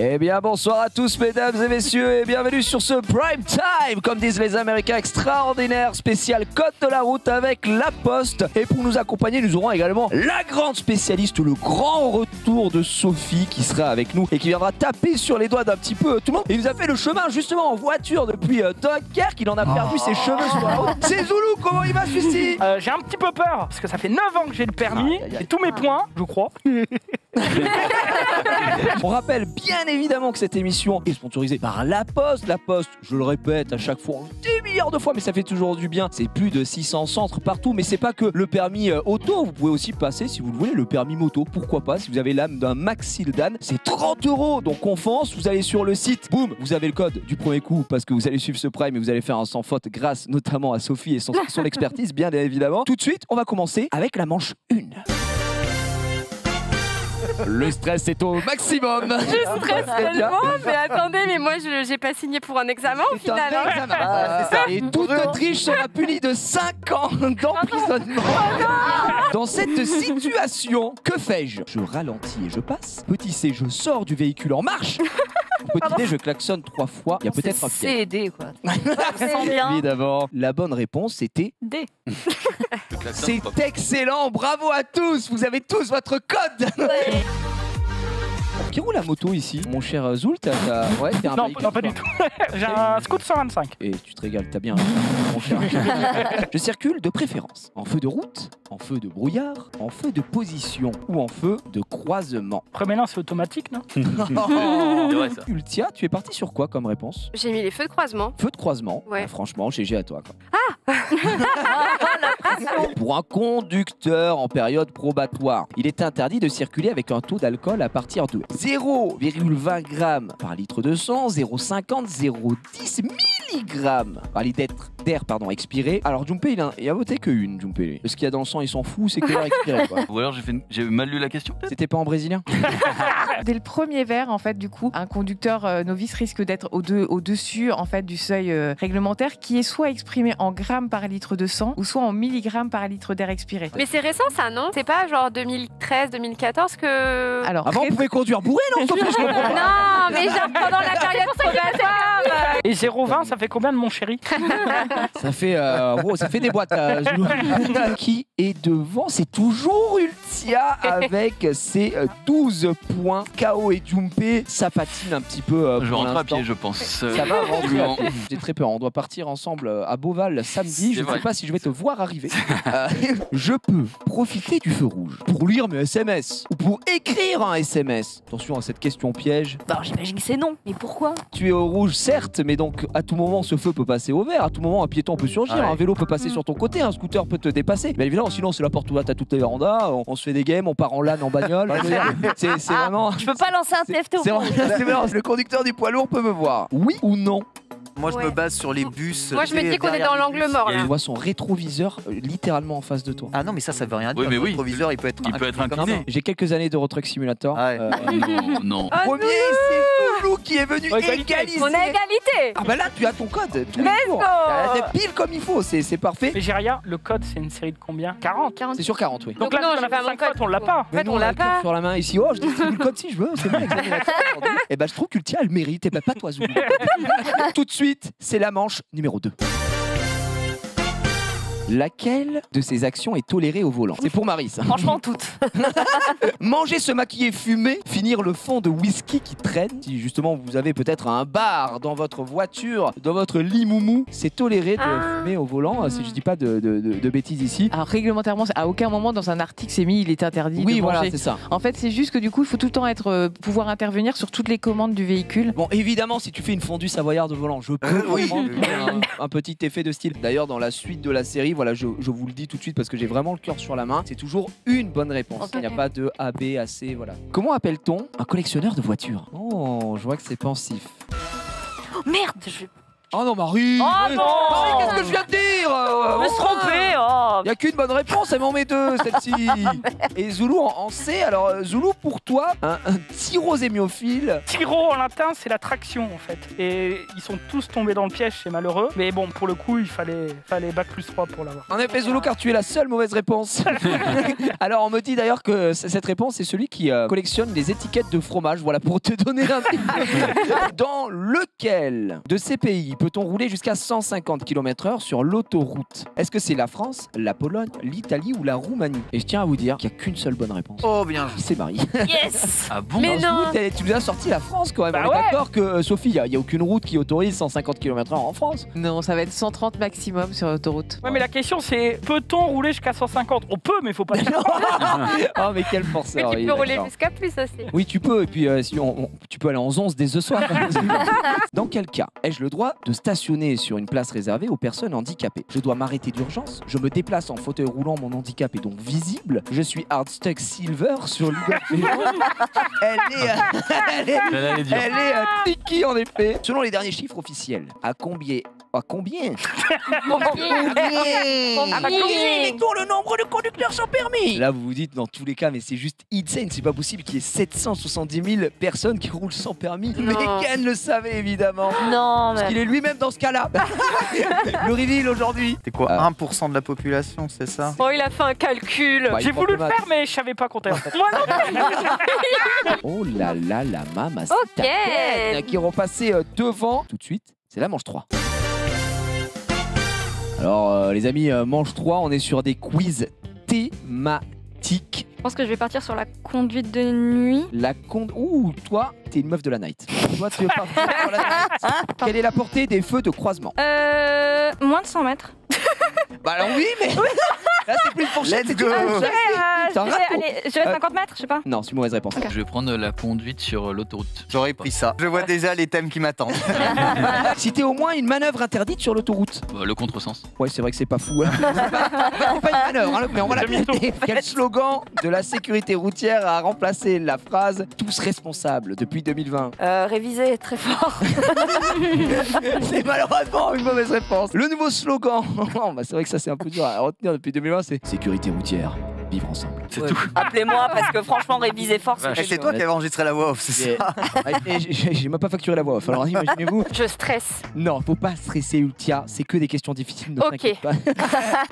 Eh bien bonsoir à tous mesdames et messieurs et bienvenue sur ce Prime Time, comme disent les Américains, extraordinaire spécial Code de la route avec La Poste. Et pour nous accompagner, nous aurons également la grande spécialiste, le grand retour de Sophie qui sera avec nous et qui viendra taper sur les doigts d'un petit peu tout le monde. Il nous a fait le chemin justement en voiture depuis Dunkerque, il en a perdu ses cheveux sur la route. C'est Zoulou, comment il va celui-ci? J'ai un petit peu peur parce que ça fait 9 ans que j'ai le permis et tous mes points, je crois. On rappelle bien évidemment que cette émission est sponsorisée par La Poste. La Poste, je le répète à chaque fois, 10 milliards de fois, mais ça fait toujours du bien. C'est plus de 600 centres partout, mais c'est pas que le permis auto. Vous pouvez aussi passer, si vous le voulez, le permis moto. Pourquoi pas, si vous avez l'âme d'un Maxildan, c'est 30 €. Donc on fonce, vous allez sur le site, boum, vous avez le code du premier coup parce que vous allez suivre ce Prime et vous allez faire un sans faute grâce notamment à Sophie et son expertise, bien évidemment. Tout de suite, on va commencer avec la manche 1. Le stress est au maximum. Je stresse tellement, mais attendez, mais moi j'ai pas signé pour un examen au final. Et toute triche sera punie de 5 ans d'emprisonnement. Dans cette situation, que fais-je? Je ralentis et je passe. Petit C, je sors du véhicule en marche. Petit D, je klaxonne 3 fois. Il y a peut-être un piège. C'est D quoi. Évidemment, la bonne réponse c'était D. C'est excellent, bravo à tous, vous avez tous votre code. Qui roule la moto ici? Mon cher Zoul, t'es un Non, véhicule, non, pas toi. du tout. J'ai un Scoot 125. Et tu te régales, t'as bien, mon cher. Je circule de préférence en feu de route, en feu de brouillard, en feu de position ou en feu de croisement. Premier lance, c'est automatique, non? C'est vrai ça. Ultia, tu es parti sur quoi comme réponse? J'ai mis les feux de croisement. Feu de croisement. Ouais. Ah, franchement, GG à toi. Quoi. Pour un conducteur en période probatoire, il est interdit de circuler avec un taux d'alcool à partir de 0,20 g par litre de sang, 0,50, 0,10 mg par litre d'air expiré. Alors Jumpé, il a voté que une, Jumpé. Ce qu'il y a dans le sang, il s'en fout, c'est que l'air expiré. Quoi. Ou alors j'ai mal lu la question peut-être. C'était pas en brésilien? Dès le premier verre, en fait, du coup, un conducteur novice risque d'être au-dessus en fait, du seuil réglementaire qui est soit exprimé en grammes par litre de sang ou soit en milligrammes par litre d'air expiré. Mais c'est récent ça, non? C'est pas genre 2013, 2014 que... Alors, Avant, on pouvait conduire bourré, non Sophie, je comprends pas. Non, mais genre pendant la période probatoire. Et 0,20, ça fait combien de mon chéri? Ça fait des boîtes. Qui est devant? C'est toujours Ultia avec ses 12 points. KO et Jumpé, ça patine un petit peu. Je vais pour rentrer à l'instant. pied, je pense. Ça va rentrer à pied. J'ai très peur. On doit partir ensemble à Beauval samedi. Je ne sais vrai. pas si je vais te voir arriver. Je peux profiter du feu rouge pour lire mes SMS ou pour écrire un SMS. Attention à cette question piège. Bon, j'imagine que c'est non, mais pourquoi? Tu es au rouge, certes, mais donc à tout moment ce feu peut passer au vert. À tout moment un piéton peut surgir. Ouais. Un vélo peut passer sur ton côté. Un scooter peut te dépasser. Mais évidemment, sinon c'est la porte ouverte à toutes les vérandas. On se fait des games, on part en LAN, en bagnole. Enfin, je veux dire, c'est vraiment. Je peux pas lancer un TFT au C'est fond. vraiment, le conducteur du poids lourd peut me voir. Oui ou non? Moi, je Ouais. me base sur les bus. Moi je me dis qu'on est dans l'angle mort Tu là. vois son rétroviseur littéralement en face de toi. Ah non, mais ça veut rien dire. Oui, mais Le oui. rétroviseur, il peut être incliné. comme ça. J'ai quelques années de Euro Truck Simulator. Ah ouais. Non. Premier, c'est Zoulou qui est venu Égalité. égaliser. On a égalité. Ah bah là, tu as ton code. Tous les Let's jours. go. C'est pile comme il faut, c'est parfait. Mais j'ai rien, le code, c'est une série de combien? 40. C'est sur 40, oui. Donc Donc non, là, j'ai on a pas fait mon 5 code, codes, on l'a du pas. En fait, on l'a pas. Sur la main ici. Oh, je distribue le code si je veux. C'est bon, examinateur. Et bah, je trouve que le tien, elle mérite. Et bah, pas toi, Zoulou. Tout de suite, c'est la manche numéro 2. Laquelle de ces actions est tolérée au volant? C'est pour Marie, ça. Franchement toutes. Manger, se maquiller, fumer, finir le fond de whisky qui traîne. Si justement vous avez peut-être un bar dans votre voiture, dans votre lit moumou, c'est toléré de fumer au volant, si je dis pas de bêtises ici. Alors réglementairement, à aucun moment dans un article c'est mis il est interdit Oui, de voilà, manger. c'est ça. En fait, c'est juste que du coup, il faut tout le temps pouvoir intervenir sur toutes les commandes du véhicule. Bon, évidemment, si tu fais une fondue savoyarde au volant, je peux Oui. comprendre un petit effet de style. D'ailleurs, dans la suite de la série, voilà, je vous le dis tout de suite parce que j'ai vraiment le cœur sur la main, c'est toujours une bonne réponse. Ok. Il n'y a pas de A, B, A, C, voilà. Comment appelle-t-on un collectionneur de voitures? Oh, je vois que c'est pensif. Oh, merde, Oh non, Marie. Oh non. Marie, qu'est-ce que je viens de dire Je me suis trompée. Oh. Il n'y a qu'une bonne réponse, elle m'en met deux, celle-ci. Et Zoulou en C. Alors, Zoulou, pour toi, un tyrosémiophile. Tyro en latin, c'est la traction en fait. Et ils sont tous tombés dans le piège, c'est malheureux. Mais bon, pour le coup, il fallait bac+3 pour l'avoir. En effet, Zoulou, car tu es la seule mauvaise réponse. Alors, on me dit d'ailleurs que cette réponse est celui qui collectionne les étiquettes de fromage. Voilà, pour te donner un petit peu. Dans lequel de ces pays peut-on rouler jusqu'à 150 km/h sur l'autoroute? Est-ce que c'est la France, la Pologne, l'Italie ou la Roumanie? Et je tiens à vous dire qu'il n'y a qu'une seule bonne réponse. Oh, bien. C'est Marie. Yes. Ah bon? Mais non. Tu nous as sorti la France quand même. Bah On est ouais. d'accord que Sophie, il n'y a aucune route qui autorise 150 km/h en France. Non, ça va être 130 maximum sur l'autoroute. Ouais, mais la question c'est peut-on rouler jusqu'à 150? On peut, mais il faut pas. Oh, mais quel Mais forceur. tu oui, peux rouler d'accord. jusqu'à plus aussi. Oui, tu peux. Et puis, si tu peux aller en 11 dès ce soir. Dans quel cas ai-je le droit de stationner sur une place réservée aux personnes handicapées? Je dois m'arrêter d'urgence. Je me déplace en fauteuil roulant. Mon handicap est donc visible. Je suis Hardstuck Silver sur Liberté. Elle est tricky en effet. Selon les derniers chiffres officiels, à combien mettons le nombre de conducteurs sans permis? Là, vous vous dites, dans tous les cas, mais c'est juste insane, c'est pas possible qu'il y ait 770 000 personnes qui roulent sans permis. Non. Mais Ken le savait évidemment. Non, Parce mais. qu'il est lui-même dans ce cas-là. Le reveal aujourd'hui. C'est quoi, Ah. 1% de la population, c'est ça? Oh, il a fait un calcul. Bah, J'ai il prend voulu le le maths. faire, mais je savais pas compter en fait. Moi non. Oh là là, la mamacita Ok. Ken qui repassait devant. Tout de suite, c'est la manche 3. Alors, les amis, manche 3, on est sur des quiz thématiques. Je pense que je vais partir sur la conduite de nuit. Ouh, toi, t'es une meuf de la night. Toi, tu veux pas sur la night. Quelle est la portée des feux de croisement? Moins de 100 mètres. Bah alors oui, mais là c'est plus une fourchette. Let's c'est go. une fourchette. C'est un râteau. Allez, je dirais 50 mètres, je sais pas. Non, c'est une mauvaise réponse. Ok. Je vais prendre la conduite sur l'autoroute. J'aurais pris ça. Je vois déjà les thèmes qui m'attendent. Citez au moins une manœuvre interdite sur l'autoroute. Bah, le contresens. Ouais, c'est vrai que c'est pas fou. Hein. C'est pas une manœuvre, hein, mais on va la Demi-tour. péter. Quel slogan de la sécurité routière a remplacé la phrase « tous responsables » depuis 2020? Réviser très fort. C'est malheureusement une mauvaise réponse. Le nouveau slogan, bah, c'est vrai que ça c'est un peu dur à retenir depuis 2020, c'est « sécurité routière, vivre ensemble ». C'est Ouais. tout. Appelez-moi parce que franchement, réviser fort, c'est Et c'est toi qui avais enregistré la voix off, c'est Et- ça? et j'ai même pas facturé la voix off. Alors imaginez-vous. Je stresse. Non, faut pas stresser Ultia, c'est que des questions difficiles, ne Ok. t'inquiète pas.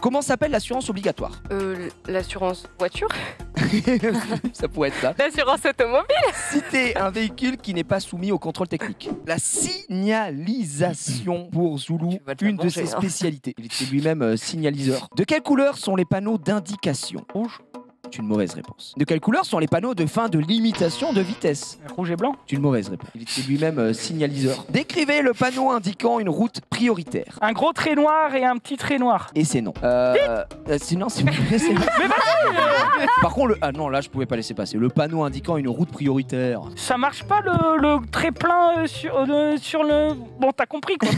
Comment s'appelle l'assurance obligatoire? L'assurance voiture. Ça pourrait être ça. L'assurance automobile. Citer un véhicule qui n'est pas soumis au contrôle technique. La signalisation pour Zoulou, Tu vas te la une de manger, ses hein. spécialités. Il était lui-même signaliseur. De quelle couleur sont les panneaux d'indication? Rouge. C'est une mauvaise réponse. De quelle couleur sont les panneaux de fin de limitation de vitesse? Rouge et blanc. C'est une mauvaise réponse. Il était lui-même signaliseur. Décrivez le panneau indiquant une route prioritaire. Un gros trait noir et un petit trait noir. Et c'est non. Sinon, c'est Par contre, ah non, là, je pouvais pas laisser passer. Le panneau indiquant une route prioritaire. Ça marche pas le trait plein sur le. Bon, t'as compris quoi.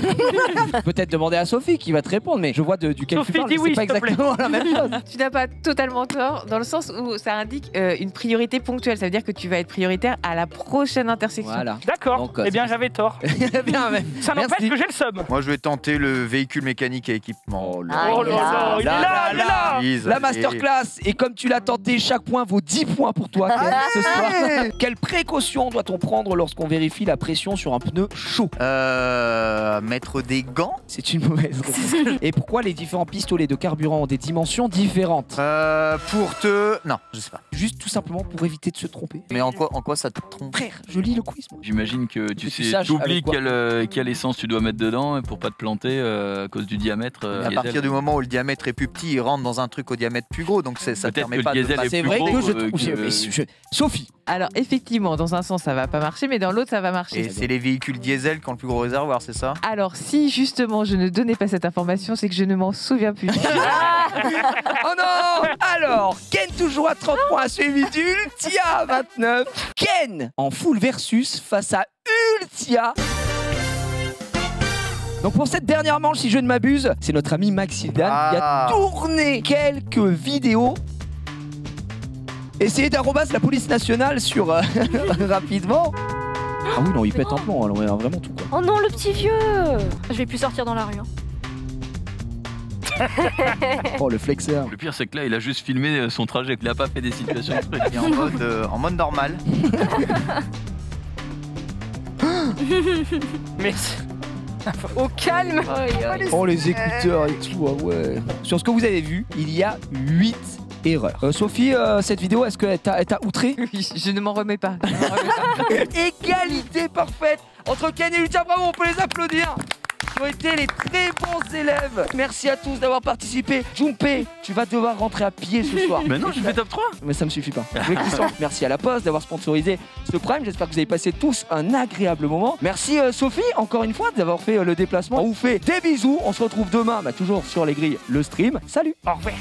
Peut-être demander à Sophie qui va te répondre, mais je vois duquel Sophie, tu parles. dis C'est oui, pas s'il te plaît. exactement la même chose. Tu n'as pas totalement tort, dans le sens où ça indique une priorité ponctuelle. Ça veut dire que tu vas être prioritaire à la prochaine intersection. Voilà. D'accord. Donc, Eh bien, c'est- j'avais tort. Bien, mais- Ça n'empêche Merci. que j'ai le seum. Moi, je vais tenter le véhicule mécanique à équipement. Oh Ah, Oh il là est là, il est là, il est là. Please, La allez. masterclass, et comme tu l'as tenté, chaque point vaut 10 points pour toi Ken, ce soir. Quelle précaution doit-on prendre lorsqu'on vérifie la pression sur un pneu chaud? Mettre des gants. C'est une mauvaise réponse. Et pourquoi les différents pistolets de carburant ont des dimensions différentes? Pour te... Non, je sais pas. Juste tout simplement pour éviter de se tromper. Mais en quoi ça te trompe? Frère, je lis le quiz. moi. J'imagine que tu Que tu sais, saches t'oublies avec quoi. quelle essence tu dois mettre dedans pour pas te planter à cause du diamètre. À diesel. partir du moment où le diamètre est plus petit, il rentre dans un truc au diamètre plus gros, donc ça te Peut-être permet que pas le de... diesel pas- est C'est plus vrai gros, que je que- trouve. Sophie. Alors effectivement, dans un sens ça va pas marcher, mais dans l'autre ça va marcher. Et c'est les véhicules diesel qui ont le plus gros réservoir, c'est ça? Alors si justement je ne donnais pas cette information, c'est que je ne m'en souviens plus. Oh non! Alors, Ken toujours à 30 points, suivi d'Ultia à 29. Ken en full versus face à Ultia. Donc pour cette dernière manche, si je ne m'abuse, c'est notre ami Maxildan qui a Ah. tourné quelques vidéos. Essayez d'arrobas la police nationale sur rapidement. Ah oui, non, il pète un plomb, alors, ouais, vraiment tout quoi. Oh non, le petit vieux. Je vais plus sortir dans la rue. Hein. Oh, le flexeur. Le pire, c'est que là, il a juste filmé son trajet. Il a pas fait des situations exprès. Et en mode normal. Mais Au calme. Oh, les écouteurs et tout, ah ouais. Sur ce que vous avez vu, il y a 8 erreurs. Sophie, cette vidéo, est-ce qu'elle t'a outré? Oui, je ne m'en remets pas. Égalité parfaite entre Ken et Lucia, bravo, on peut les applaudir. Qui ont été les très bons élèves. Merci à tous d'avoir participé. Junpei, tu vas devoir rentrer à pied ce soir. Mais non, j'ai fait top 3. Mais ça me suffit pas. Je voulais qu'ils sortent. Merci à la Poste d'avoir sponsorisé ce Prime. J'espère que vous avez passé tous un agréable moment. Merci Sophie, encore une fois, d'avoir fait le déplacement. On vous fait des bisous. On se retrouve demain, toujours sur les grilles, le stream. Salut. au revoir.